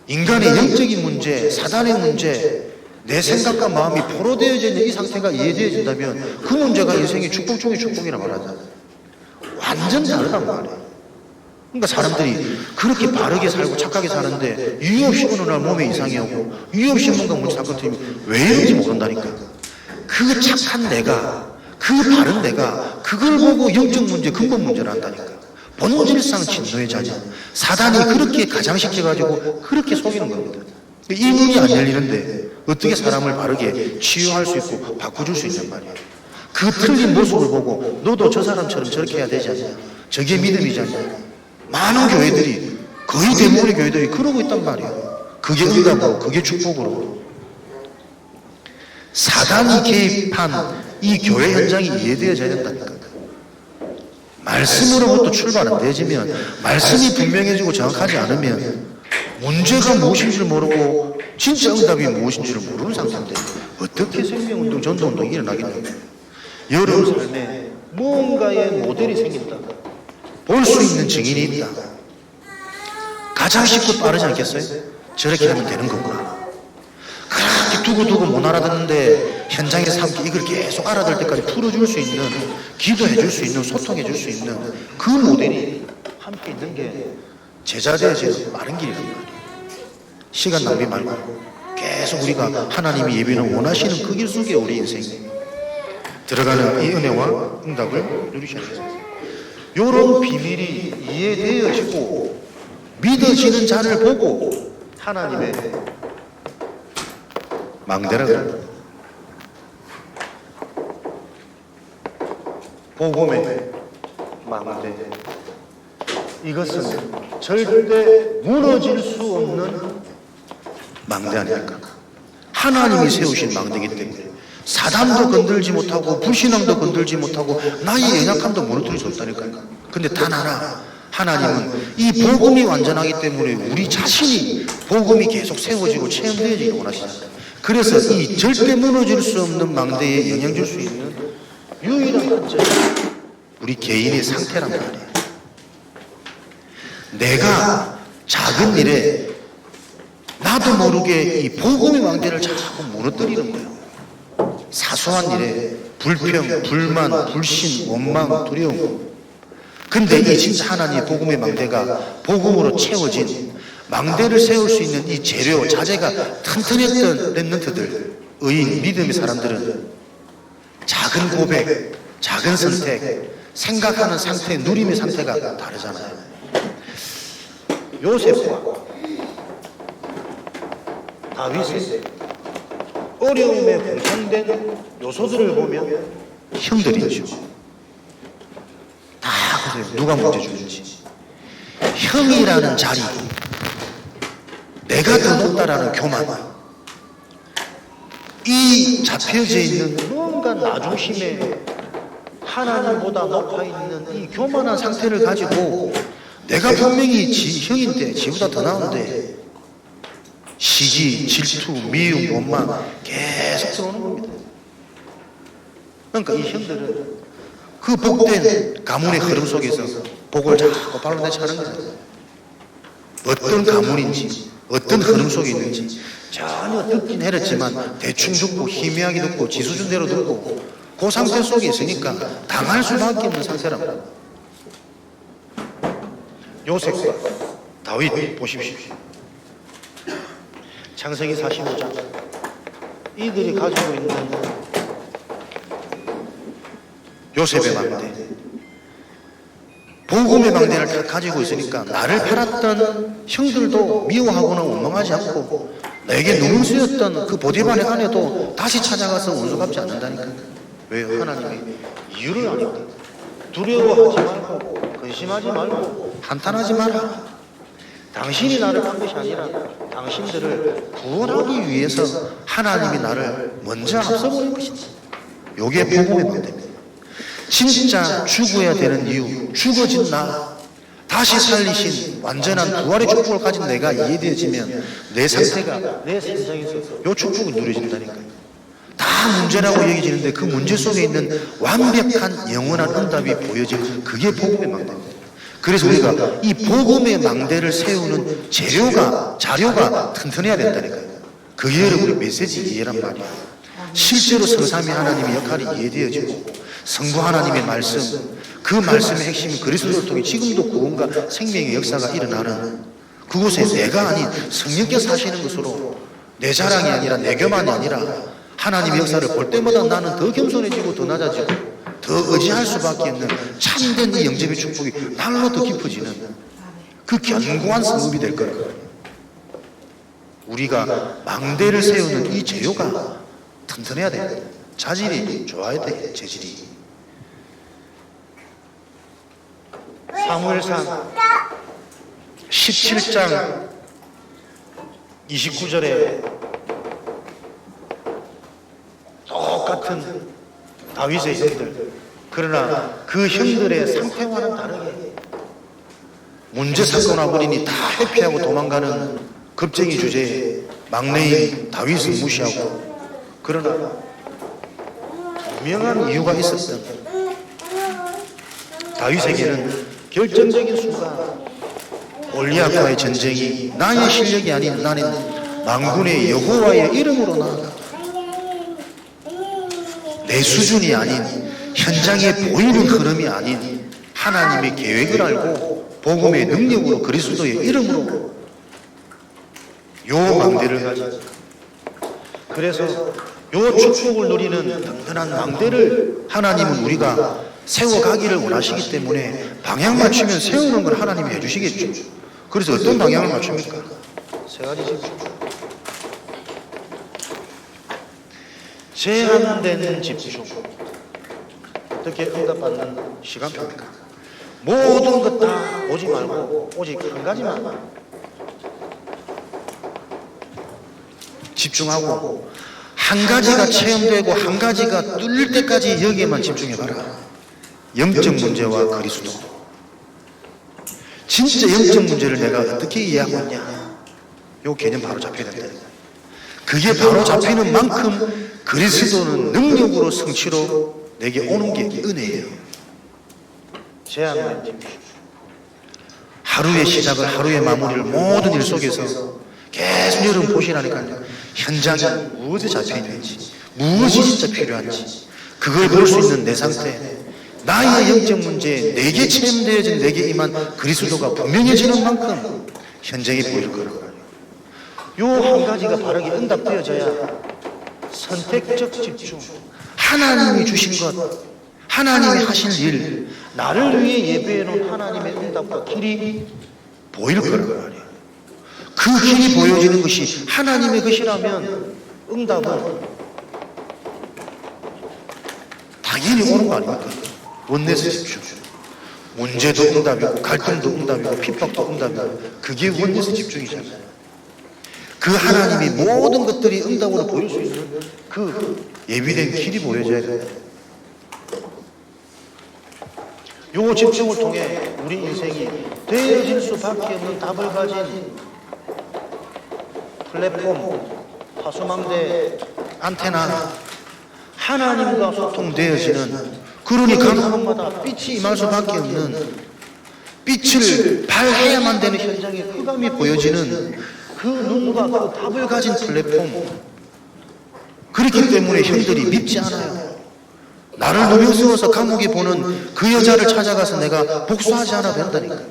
인간의 영적인 문제, 사단의 문제, 내 생각과 마음이 포로되어져 있는 이 상태가 이해되어진다면 그 문제가 인생의 축복 중의 축복이라 말하잖아요. 완전 다르단 말이에요. 그러니까 사람들이 그렇게 바르게 살고 착하게 사는데 이유 없이 어느 날 몸에 이상이 오고 이유 없이 뭔가 문제 사건 터지면 왜 이런지 모른다니까. 그 착한 내가, 그 바른 내가 그걸 보고 영적 문제, 근본 문제를 한다니까. 본질상 진노의 자녀, 사단이 그렇게 가장시켜가지고 그렇게 속이는 겁니다. 이 문이 안 열리는데 어떻게 사람을 바르게 치유할 수 있고 바꿔줄 수 있단 말이에요. 그 틀린 모습을 보고 너도 저 사람처럼 저렇게 해야 되지 않냐, 저게 믿음이지 않냐. 많은 교회들이, 거의 대부분의 교회들이 그러고 있단 말이에요. 그게 응답으로, 그게 축복으로. 사단이 개입한 이 교회 현장이 이해되어져야 된다니까. 말씀으로부터 출발 안 되지면, 말씀이 분명해지고 정확하지 않으면 문제가 무엇인지를 모르고 진짜 응답이 무엇인지를 모르는 상태인데 어떻게 생명운동, 전도운동이 일어나겠느냐. 여러분 삶에 무언가의 모델이 생긴다, 볼 수 있는 증인이 있다. 가장 쉽고 빠르지 않겠어요? 저렇게 하면 되는 거구나. 그렇게 두고두고 못 알아듣는데 현장에서 함께 이걸 계속 알아들 때까지 풀어줄 수 있는, 기도해줄 수 있는, 소통해줄 수 있는 그 모델이 함께 있는 게 제자되어지는 빠른 길이란 말이에요. 시간 낭비 말고 계속 우리가 하나님이 예비는 원하시는 그 길 속에 우리 인생이 들어가는 이 은혜와 응답을 누리셔야 돼요. 이런 비밀이 이해되어지고 믿어지는 자를 보고 하나님의 망대라고 합니다. 복음의 망대. 이것은 절대 무너질 수 없는 망대 아닙니까? 하나님이 세우신 망대이기 때문에 사단도 건들지 못하고 불신앙도 건들지 못하고 나의 연약함도 무너뜨릴 수 없다니까요. 근데 단 하나, 하나님은 이 복음이 완전하기 때문에 우리 자신이 복음이 계속 세워지고 체험되어지기를 원하시잖아요. 그래서 이 절대 무너질 수 없는 망대에 영향 줄 수 있는 유일한 문제는 우리 개인의 상태란 말이에요. 내가 작은 일에 나도 모르게 이 복음의 망대를 자꾸 무너뜨리는 거예요. 사소한 일에 불평, 불만, 불신, 원망, 두려움. 근데 이 진짜 하나님의 복음의 망대가 복음으로 채워진 망대를 세울 수 있는 이 재료, 자재가 튼튼했던 랩런트들, 의인, 믿음의 사람들은 작은 고백, 작은 선택, 생각하는 상태, 누림의 상태가 다르잖아요. 요셉과 다윗의 어려움에 공통된 요소들을 보면 형들이죠. 다 보세요. 누가 문제 주는지. 형이라는 자리, 내가 더 높다라는 교만, 이 잡혀져 있는 뭔가 나중심에 하나님보다 높아 있는 이 교만한 상태를 가지고 내가 분명히 형인데, 지보다 더 나은데 시기, 질투, 미움, 원망 계속 들어오는 겁니다. 그러니까 이 형들은 그 복된 가문의 흐름 속에서 복을 자꾸 발로 차는 거예요. 어떤 가문인지 어떤 흐름 속에 있는지 전혀 듣긴 해렸지만 대충 듣고 희미하게 듣고 지 수준대로 듣고 그 상태 속에 있으니까 당할 수밖에 없는 상태랍니다. 요셉과 다윗 보십시오. 창세기 45장 이들이 가지고 있는 요셉의 망대, 복음의 망대를 다 가지고 있으니까 나를 팔았던 형들도 미워하고는 원망하지 않고 내게 누명쓰였던 그 보디발의 아내도 다시 찾아가서 원수 갚지 않는다니까. 왜요? 하나님이 이유를 아니까. 두려워하지 말고 근심하지 말고 한탄하지 마라. 당신이 나를 판 것이 아니라 당신들을 구원하기 위해서 하나님이 나를 먼저 앞서버린 것이다. 요게 복음의 망대입니다. 진짜 죽어야 되는 이유, 죽어진 나 다시 살리신 완전한 부활의 축복을 가진 내가 이해되어지면 내 상태가 내 세상에서 요 축복이 누려진다니까요. 다 문제라고 여겨지는데 그 문제 속에 있는 완벽한 영원한 응답이 보여지는 그게 복음의 망대입니다. 그래서 우리가 이 복음의 망대를 세우는 자료가 튼튼해야 된다니까요. 그게 여러분의 메시지 이해란 말이에요. 실제로 성삼위 하나님의 역할이 이해되어지고 성부 하나님의 말씀, 그 말씀의 핵심이 그리스도를 통해 지금도 구원과 생명의 역사가 일어나는 그곳에 내가 아닌 성령께서 사시는 것으로 내 자랑이 아니라 내 교만이 아니라 하나님의 역사를 볼 때마다 나는 더 겸손해지고 더 낮아지고 더 의지할 수밖에 없는 참된 이 영접의 축복이 날로 더 깊어지는 그 견고한 성읍이 될 거예요. 우리가 망대를 세우는 이 재료가 튼튼해야 돼. 자질이 좋아야 돼. 재질이. 사무엘상 17장 29절에 똑같은 다윗의 형들, 그러나 그 형들의 상태와는 다르게 문제 사건 와버리니 다 회피하고 도망가는 겁쟁이 주제에 막내인 다윗을 무시하고, 그러나 분명한 이유가 있었던 다윗에게는 결정적인 순간 골리앗과의 전쟁이 나의 실력이 아닌 나는 만군의 여호와의 이름으로 나아가 내 수준이 아닌 현장에 보이는 흐름이 아닌 하나님의 계획을 알고 복음의 능력으로 그리스도의 이름으로 요 망대를 가지고, 그래서 요 축복을 누리는 든든한 망대를 하나님은 우리가 세워가기를 원하시기 때문에 방향 맞추면 세우는 걸 하나님이 해주시겠죠. 그래서 어떤 방향을 맞춥니까? 세 가지 집중. 제한된 집중. 어떻게 응답받는 시간표입니까? 모든 것 다 보지 말고 오직 한 가지만 집중하고 한 가지가 체험되고 한 가지가 뚫릴 때까지 여기에만 집중해봐라. 영적 문제와 그리스도. 진짜 영적 문제를 내가 어떻게 이해하고 있냐, 요 개념 바로 잡혀야 된다. 그게 바로 잡히는 만큼 그리스도는 능력으로 성취로 내게 오는 게 은혜예요. 제한된 집중. 하루의 시작을, 하루의 마무리를 모든 일 속에서 계속 여러분 보시라니까요. 현장이 무엇에 잡혀있는지, 무엇이 진짜 필요한지 그걸 볼 수 있는 내 상태, 나의 영적 문제에 내게 체험되어진 내게 임한 그리스도가 분명해지는 만큼 현장이 보일 거라고. 요 한 가지가 바르게 응답되어져야 선택적 집중, 하나님이 주신 것, 하나님이 하실 일, 나를 위해 예배해놓은 하나님의 응답과 길이 보일 거라고 말이에요. 그 길이 보여지는 것이 하나님의 것이라면 응답은 당연히 오는 거 아닙니까? 원내에서 집중. 문제도 응답이고 갈등도 응답이고 핍박도 응답이고 그게 원내에서 집중이잖아요. 그 하나님이 모든 것들이 응답으로 보일 수 있는 그 예비된 길이 보여져야 돼요. 요 집중을 통해 우리 인생이 되어질 수밖에 없는 답을 가진 플랫폼, 파수망대, 안테나, 하나님과 소통되어지는, 그러니 가는 곳마다 빛이 임할 수밖에 없는, 빛을 발해야만 되는 현장에 흑암이 보여지는 그 눈과 그 답을 가진 플랫폼. 그렇기 때문에 형들이 밉지 않아요. 나를 누명 세워서 감옥에 보는 그 여자를 찾아가서 내가 복수하지 않아도 된다니까.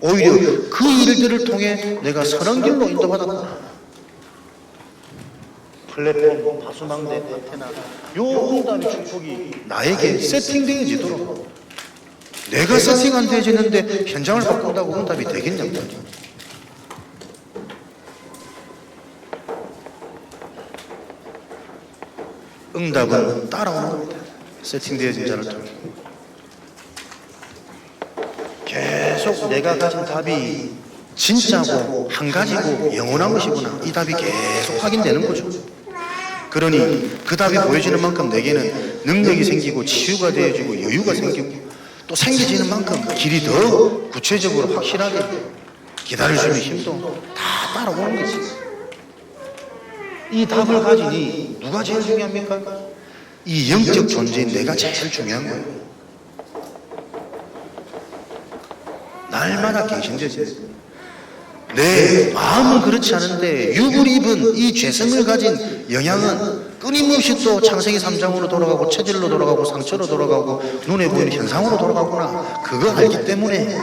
오히려 그 일들을 통해 내가 선한 길로 인도받았구나. 플랫폼, 다수망대, 안테나, 요 응답의 축복이 나에게 세팅되어지도록, 내가 세팅 안 되어지는데 현장을 바꾼다고 응답이 되겠냐고. 응답은 따라오는 겁니다. 세팅되어진 자를 통해. 계속 내가 가진 답이 진짜고 한 가지고 영원한 것이구나, 이 답이 계속 확인되는 거죠. 그러니 그 답이 보여지는 만큼 내게는 능력이 생기고 치유가 되어지고 여유가 생기고, 또 생겨지는 만큼 길이 더 구체적으로 확실하게 기다릴 수 있는 힘도 다 따라오는 거지. 이 답을 가지니 누가 제일 중요합니까? 이 영적 존재인 내가 제일 중요한 거예요. 날마다 갱신되지. 내 마음은 그렇지 않은데 육을 입은 이 죄성을 가진 영향은 끊임없이 또 창세기 3장으로 돌아가고 체질로 돌아가고 상처로 돌아가고 눈에 보이는 현상으로 돌아가구나. 그거 알기 때문에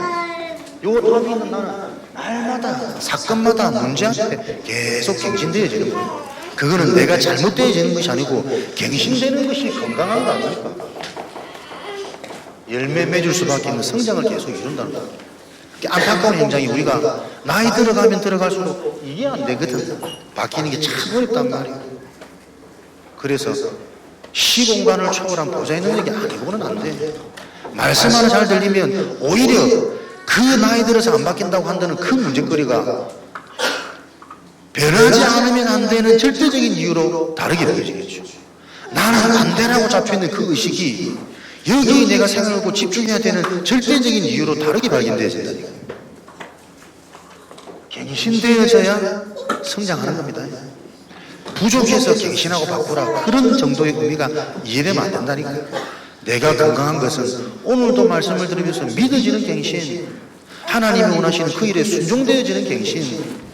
요 답이 있는 나는 날마다 사건마다 문제 앞에 계속 갱신되어지는 거예요. 그거는 내가 잘못되어지는 것이 아니고 갱신되는 것이 건강한 거 아닙니까? 열매 맺을 수밖에 없는 성장을 계속 이룬다는 거예요. 안타까운 현장이, 우리가 나이 들어가면 들어갈수록 이게 안 되거든. 바뀌는 게 참 어렵단 말이에요. 그래서 시공간을 초월한 보좌의 능력이 아니고는 안 돼. 말씀 하나 잘 들리면 오히려 그 나이 들어서 안 바뀐다고 한다는 그 문제거리가 변하지 않으면 안 되는 절대적인 이유로 다르게 보여지겠죠. 나는 안 되라고 잡혀있는 그 의식이 여기에 내가 생각하고 집중해야 되는 절대적인 이유로 다르게 발견되어진다니까. 갱신되어져야 성장하는 겁니다. 부족해서 갱신하고 바꾸라, 그런 정도의 의미가 이해되면 안 된다니까. 내가 건강한 것은 오늘도 말씀을 들으면서 믿어지는 갱신, 하나님이 원하시는 그 일에 순종되어지는 갱신,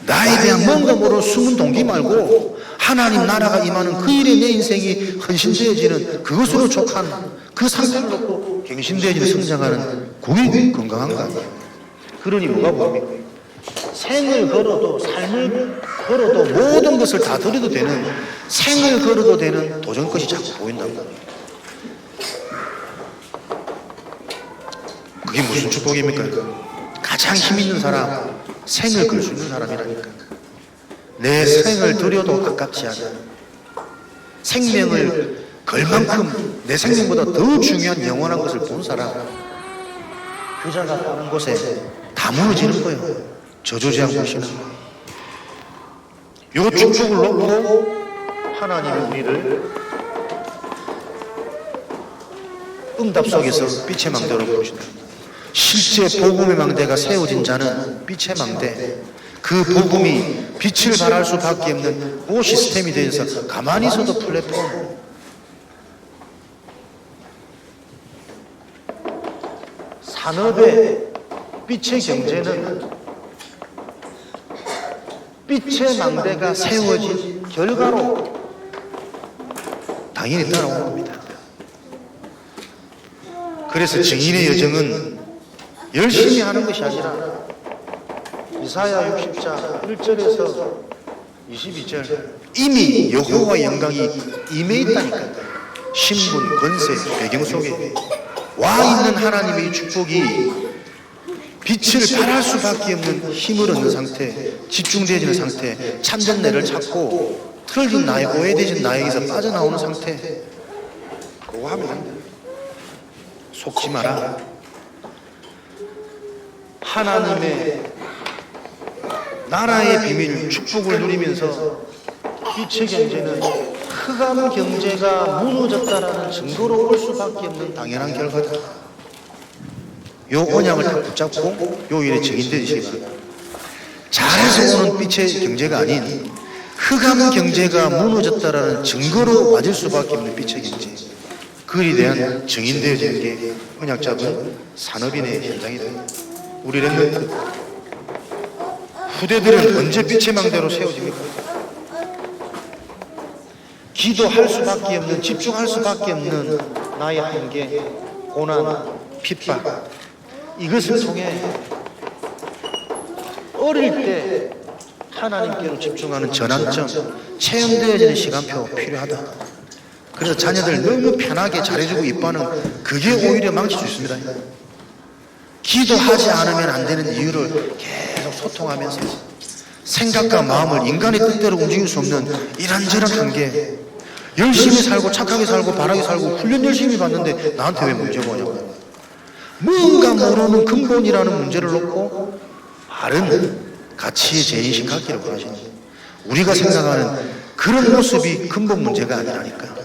나에 대한 뭔가 모르는 숨은 동기 말고 하나님 나라가 임하는 그 일에 내 인생이 헌신되어지는 그것으로 족한 그 상태를 놓고 갱신되어지는 성장하는 그게 건강한 거 아니에요. 그러니 뭐가 보입니까? 생을 걸어도 삶을 걸어도 모든 것을 다 드려도 되는, 생을 걸어도 되는 도전 것이 자꾸 보인다는 거예요. 그게 무슨 축복입니까? 가장 힘 있는 사람, 생을 걸 수 있는 사람이라니까. 내 생을 드려도 가깝지 않은, 생명을 걸 만큼 내 생명보다 더 중요한 영원한 것을 본 사람, 규자가 가는 곳에 다 무너지는 거예요. 저조지한 곳이나. 요 축복을 놓고 하나님은 우리를 응답 속에서 빛의 망대로 부르신다. 실제 복음의 망대가 세워진 자는 빛의 망대, 그 복음이 빛을 발할 수밖에 없는 그 시스템이 되어서 가만히 있어도 플랫폼. 산업의 빛의 경제는 빛의 망대가 세워진 결과로 당연히 따라오는 겁니다. 그래서 증인의 여정은 열심히 하는 것이 아니라 이사야 60장 1절에서 22절, 이미 여호와의 영광이 임해 있다니까요. 신분, 권세, 배경 속에 와 있는 하나님의 축복이 빛을 발할 수밖에 없는 힘을 얻는 상태, 집중되어지는 상태, 참된 내를 찾고 틀어진 나의, 오해되진 나에게서 빠져나오는 상태, 그거 하면 안 돼. 속지 마라. 하나님의 나라의 비밀, 축복을 누리면서 빛의 경제는 흑암 경제가 무너졌다라는 증거로 올 수밖에 없는 당연한 결과다. 요 언약을 딱 붙잡고 요 일에 증인되시기 바랍니다. 잘해서 오는 빛의 경제가 아닌 흑암 경제가 무너졌다라는 증거로 맞을 수밖에 없는 빛의 경제, 그에 대한 증인되어지는 게 언약 잡은 산업인의 현장이다. 우리 랩런트 후대들은 언제 빛의 망대로 세워집니까? 기도할 수밖에 없는, 집중할 수밖에 없는 나의 한계, 고난, 핍박, 이것을 통해 어릴 때 하나님께로 집중하는 전환점, 체험되어지는 시간표 필요하다. 그래서 자녀들 너무 편하게 잘해주고 이뻐하는 그게 오히려 망칠 수 있습니다. 기도하지 않으면 안 되는 이유를 계속 소통하면서 생각과 마음을 인간의 뜻대로 움직일 수 없는 이런저런 한계, 열심히 살고 착하게 살고 바라게 살고 훈련 열심히 받는데 나한테 왜 문제가 오냐고. 뭔가 모르는 근본이라는 문제를 놓고 바른 가치의 재인식 갖기를 원하시는, 우리가 생각하는 그런 모습이 근본 문제가 아니라니까요.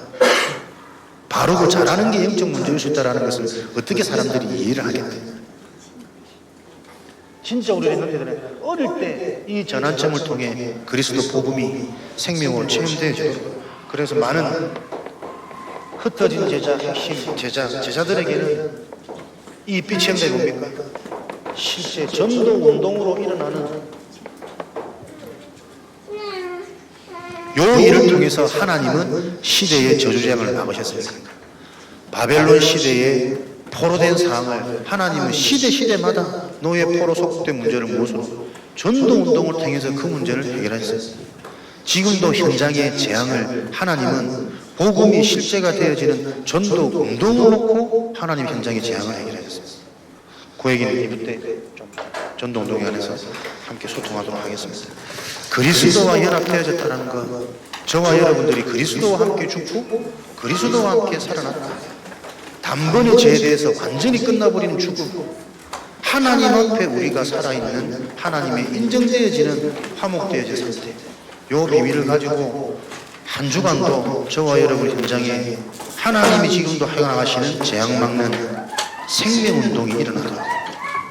바르고 잘하는 게 영적 문제일 수 있다는 것을 어떻게 사람들이 이해를 하겠어요? 진짜 우리 랩런트들은 어릴 때 이 전환점을 통해 그리스도 복음이 생명으로 체험되어지도록, 그래서 많은 흩어진 제자, 핵심 제자들에게는 이 빛이 현장이 뭡니까? 실제 전도 운동으로 일어나는 요 일을 통해서 하나님은 시대의 저주장을 막으셨습니다. 바벨론 시대에 포로된 상황을 하나님은 시대마다 노예 포로 속된 문제를 무엇으로? 전도 운동을 통해서 그 문제를 해결하셨습니다. 지금도 현장의 재앙을 하나님은 복음이 실제가 되어지는 전도 운동을 놓고 하나님 현장의 재앙을 해결하셨습니다. 그 얘기는 이번 때 좀 전도 운동에 관해서 함께 소통하도록 하겠습니다. 그리스도와 연합되어졌다는 것, 저와 여러분들이 그리스도와 함께 죽고 그리스도와 함께 살아났다. 단번에 죄에 대해서 완전히 끝나버리는 죽음, 하나님 앞에 우리가 살아있는 하나님의 인정되어지는 화목되어진 상태, 요 비밀을 가지고 한 주간도 저와 여러분 현장에 하나님이 지금도 해나가시는 재앙 막는 생명운동이 일어나도록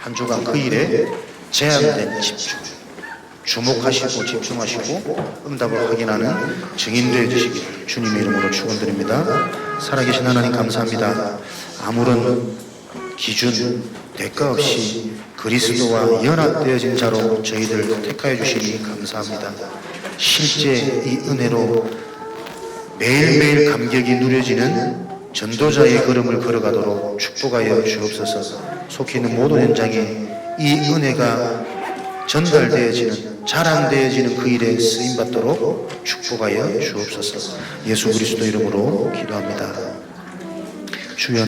한 주간 그 일에 제한된 집중, 주목하시고 집중하시고 응답을 확인하는 증인되어 주시기를 주님의 이름으로 축원드립니다. 살아계신 하나님 감사합니다. 아무런 기준, 대가 없이 그리스도와 연합되어진 자로 저희들 택하여 주시니 감사합니다. 실제 이 은혜로 매일매일 감격이 누려지는 전도자의 걸음을 걸어가도록 축복하여 주옵소서. 속히 있는 모든 현장에 이 은혜가 전달되어지는, 자랑되어지는 그 일에 쓰임받도록 축복하여 주옵소서. 예수 그리스도 이름으로 기도합니다. 주여.